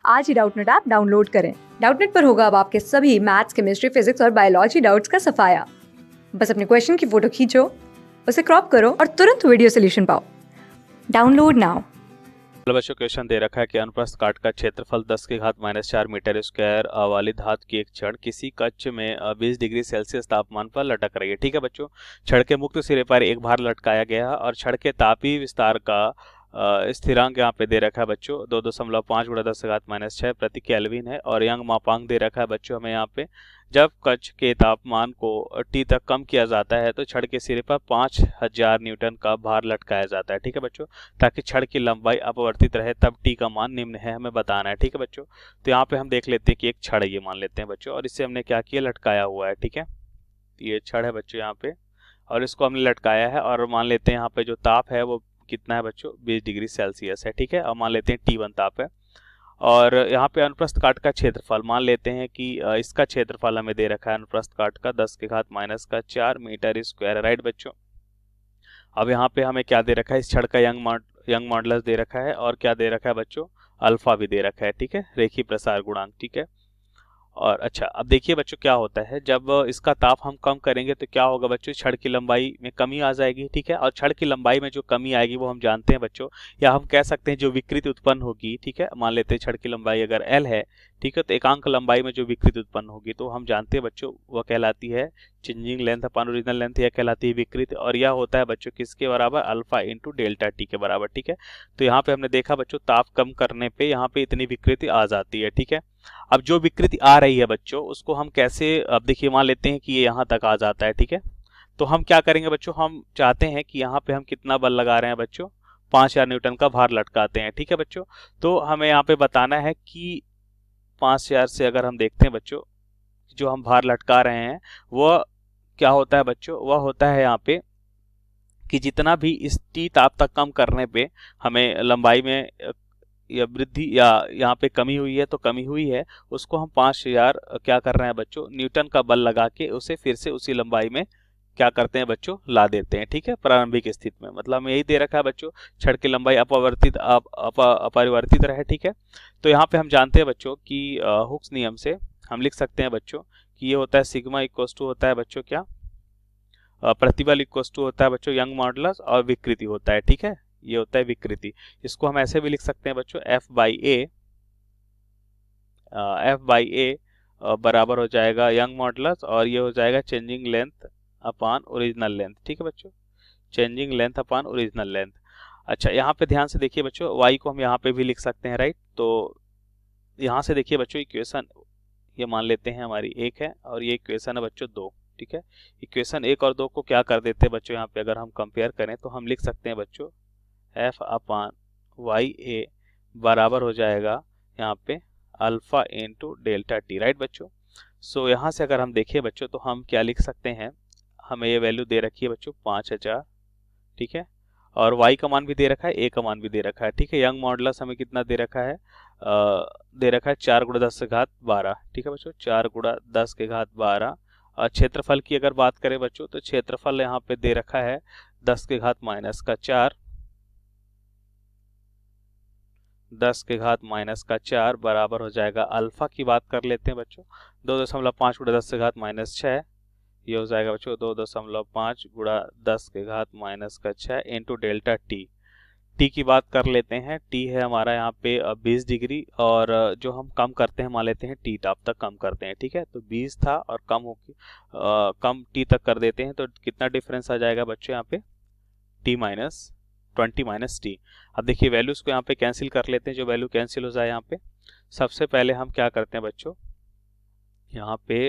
आज ही Doubtnut app download करें। Doubtnut पर होगा अब आपके सभी मैथ्स, केमिस्ट्री, फिजिक्स और बायोलॉजी डाउट्स का सफाया। बस अपने क्वेश्चन की फोटो खींचो, उसे क्रॉप करो और तुरंत वीडियो सोल्यूशन पाओ। Download now. बच्चों क्वेश्चन दे रखा है कि अनुप्रस्थ काट का क्षेत्रफल 10 की घात -4 मीटर स्क्वायर वाली धातु की एक छड़ किसी कक्ष में 20 डिग्री सेल्सियस तापमान पर लटक रही है। ठीक है बच्चों, छड़ के मुक्त सिरे पर एक भार लटकाया गया है और छड़ के तापीय विस्तार का स्थिरांक यहाँ पे दे रखा है बच्चों 2.5 × 10⁻⁶ प्रति केल्विन है। और यंग मापांक दे रखा है बच्चों हमें यहाँ पे। जब कक्ष के तापमान को T तक कम किया जाता है तो छड़ के सिरे पर 5000 न्यूटन का भार लटकाया जाता है। ठीक है बच्चों, ताकि छड़ की लंबाई अपवर्तित रहे, तब T का मान निम्न है हमें बताना है। ठीक है बच्चों, तो यहाँ पे हम देख लेते हैं कि एक छड़ ये मान लेते हैं बच्चों, और इससे हमने क्या किया, लटकाया हुआ है। ठीक है, ये छड़ है बच्चों यहाँ पे, और इसको हमने लटकाया है और मान लेते हैं यहाँ पे जो ताप है वो कितना है बच्चों, 20 डिग्री सेल्सियस है। ठीक है, और मान लेते हैं T1 ताप है। और यहाँ पे अनुप्रस्थ काट का क्षेत्रफल मान लेते हैं कि इसका क्षेत्रफल हमें दे रखा है अनुप्रस्थ काट का 10 की घात -4 मीटर स्क्वायर, राइट बच्चों। अब यहाँ पे हमें क्या दे रखा है, इस छड़ का यंग मॉडुलस दे रखा है, और क्या दे रखा है बच्चों, अल्फा भी दे रखा है। ठीक है, रेखीय प्रसार गुणांक। ठीक है, और अच्छा अब देखिए बच्चों क्या होता है, जब इसका ताप हम कम करेंगे तो क्या होगा बच्चों, छड़ की लंबाई में कमी आ जाएगी। ठीक है, और छड़ की लंबाई में जो कमी आएगी वो हम जानते हैं बच्चों, या हम कह सकते हैं जो विकृति उत्पन्न होगी। ठीक है, मान लेते हैं छड़ की लंबाई अगर L है, ठीक है, तो एकांक लंबाई में जो विकृति उत्पन्न होगी तो हम जानते हैं बच्चों वह कहलाती है changing length upon original length, यह कहलाती है विकृति। और यह होता है बच्चों किसके बराबर, अल्फा इंटू डेल्टा टी के बराबर। ठीक है, तो यहाँ पे हमने देखा बच्चों ताप कम करने पे यहाँ पे इतनी विकृति आ जाती है। ठीक है, अब जो विकृति आ रही है बच्चों उसको हम कैसे, अब देखिए मान लेते हैं कि ये यहाँ तक आ जाता है। ठीक है, तो हम क्या करेंगे बच्चों, हम चाहते हैं कि यहाँ पे हम कितना बल लगा रहे हैं बच्चों, 5000 न्यूटन का भार लटकाते हैं। ठीक है बच्चों, तो हमें यहाँ पे बताना है कि 5000 से अगर हम देखते हैं बच्चों जो हम भार लटका रहे हैं वह क्या होता है बच्चों, वह होता है यहाँ पे कि जितना भी इस T ताप तक कम करने पे हमें लंबाई में या वृद्धि या यहाँ पे कमी हुई है तो कमी हुई है, उसको हम 5000 क्या कर रहे हैं बच्चों, न्यूटन का बल लगा के उसे फिर से उसी लंबाई में क्या करते हैं बच्चों, ला देते हैं। ठीक है, प्रारंभिक स्थिति में, मतलब हमें यही दे रखा है बच्चों छड़ की लंबाई अपरिवर्तित रहे। ठीक है, तो यहाँ पे हम जानते हैं बच्चों कि हुक्स नियम से हम लिख सकते हैं बच्चों कि ये होता है सिग्मा इक्वल्स टू होता है बच्चों क्या, प्रतिबल इक्वल्स टू होता है बच्चों यंग मॉडुलस, और विकृति होता है। ठीक है, ये होता है विकृति। इसको हम ऐसे भी लिख सकते हैं बच्चों F/A बराबर हो जाएगा यंग मॉडुलस, और ये हो जाएगा changing length upon original length. ठीक है बच्चों, changing length upon original length. अच्छा यहाँ पे ध्यान से देखिए बच्चों, y को हम यहाँ पे भी लिख सकते हैं, राइट। तो यहाँ से देखिए बच्चों इक्वेशन ये मान लेते हैं हमारी 1 है, और ये इक्वेशन है बच्चों 2। ठीक है, इक्वेशन 1 और 2 को क्या कर देते हैं बच्चों, यहाँ पे अगर हम कंपेयर करें तो हम लिख सकते हैं बच्चों F/YA बराबर हो जाएगा यहाँ पे alpha into delta T, right बच्चों। सो यहाँ से अगर हम देखें बच्चों तो हम क्या लिख सकते हैं, हमें ये वैल्यू दे रखी है बच्चों 5000। ठीक है, और y का मान भी दे रखा है, a का मान भी दे रखा है। ठीक है, यंग मॉडुलस हमें कितना दे रखा है, दे रखा है 4 × 10⁻12। ठीक है बच्चों, 4 × 10⁻12। और क्षेत्रफल की अगर बात करें बच्चों तो क्षेत्रफल यहाँ पे दे रखा है 10 की घात -4, 10 की घात -4 बराबर हो जाएगा, अल्फा की बात कर लेते हैं बच्चों 2.5 × 10⁻6, ये हो जाएगा बच्चों 2.5 × 10⁻6 इंटू डेल्टा टी। टी की बात कर लेते हैं, टी है हमारा यहाँ पे 20 डिग्री, और जो हम कम करते हैं मान लेते हैं T ताप तक कम करते हैं। ठीक है, तो 20 था और कम हो कम T तक कर देते हैं तो कितना डिफरेंस आ जाएगा बच्चों यहाँ पे, T-20 T। अब देखिए वैल्यूज को यहाँ पे कैंसिल कर लेते हैं, जो वैल्यू कैंसिल हो जाए यहाँ पे, सबसे पहले हम क्या करते हैं बच्चों, यहाँ पे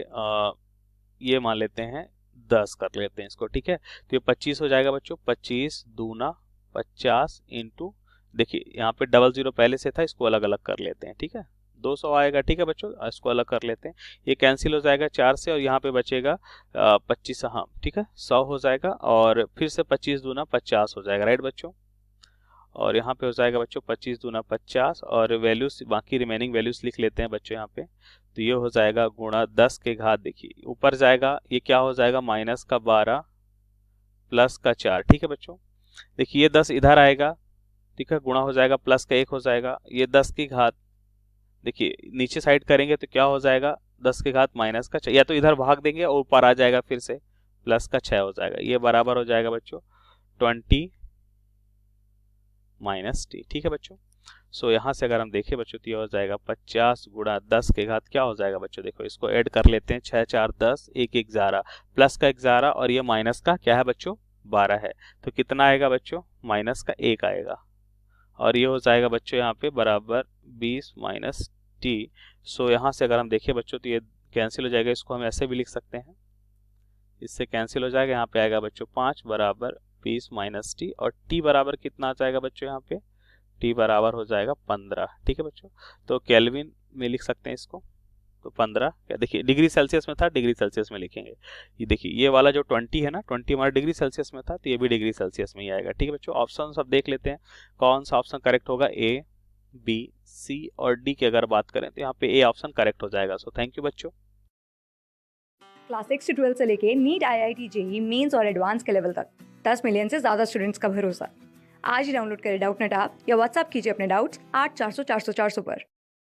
ये मान लेते हैं 10 कर लेते हैं इसको। ठीक है, तो ये 25 हो जाएगा बच्चों, 25 दूना 50 इंटू, देखिए यहाँ पे 00 पहले से था, इसको अलग अलग कर लेते हैं। ठीक है, 200 आएगा। ठीक है बच्चों, इसको अलग कर लेते हैं, ये कैंसिल हो जाएगा 4 से, और यहाँ पे बचेगा 25, हाँ ठीक है 100 हो जाएगा, और फिर से 25 दूना 50 हो जाएगा, राइट बच्चों। और यहाँ पे हो जाएगा बच्चों 25 दूना 50, और वैल्यूज बाकी रिमेनिंग वैल्यूज लिख लेते हैं बच्चों यहाँ पे, तो ये हो जाएगा गुणा 10 के घात, देखिए ऊपर जाएगा ये क्या हो जाएगा -12 प्लस का 4। ठीक है बच्चों, देखिए ये 10 इधर आएगा, ठीक है, गुणा हो जाएगा, प्लस का 1 हो जाएगा, ये 10 की घात देखिए नीचे साइड करेंगे तो क्या हो जाएगा, 10 के घात माइनस का 6, या तो इधर भाग देंगे और ऊपर आ जाएगा फिर से प्लस का 6 हो जाएगा, ये बराबर हो जाएगा बच्चों 20 माइनस टी। ठीक है बच्चों, सो यहाँ से अगर हम देखें बच्चों तो ये हो जाएगा 50 गुणा 10 के घात क्या हो जाएगा बच्चों, देखो इसको ऐड कर लेते हैं, 6 4 10, 1 11, प्लस का 11 और ये माइनस का क्या है बच्चों 12 है, तो कितना आएगा बच्चों माइनस का 1 आएगा, और ये हो जाएगा बच्चों यहाँ पे बराबर 20 माइनस टी। सो यहाँ से अगर हम देखें बच्चों तो ये कैंसिल हो जाएगा, इसको हम ऐसे भी लिख सकते हैं, इससे कैंसिल हो जाएगा, यहाँ पे आएगा बच्चों 5 बराबर 20 माइनस टी, और टी बराबर कितना आ जाएगा बच्चों यहाँ पे, टी बराबर हो जाएगा 15। ठीक है बच्चों, तो केल्विन में लिख सकते हैं इसको, तो 15 क्या, देखिए डिग्री सेल्सियस में था, डिग्री सेल्सियस में लिखेंगे, ये देखिए ये वाला जो 20 है ना, 20 हमारा डिग्री सेल्सियस में था, तो ये भी डिग्री सेल्सियस में ही आएगा। ठीक है बच्चों, ऑप्शन सब देख लेते हैं कौन सा ऑप्शन करेक्ट होगा, ए बी सी और डी की अगर बात करें तो यहाँ पे ए ऑप्शन करेक्ट हो जाएगा। सो थैंक यू बच्चों। क्लास 6 से 12 से लेके नीट, IIT, जेईई मेंस और एडवांस के लेवल तक 10 मिलियन से ज़्यादा स्टूडेंट्स का भरोसा। आज ही डाउनलोड करें डाउटनेट ऐप या व्हाट्सएप कीजिए अपने डाउट्स 8400 400 400 पर।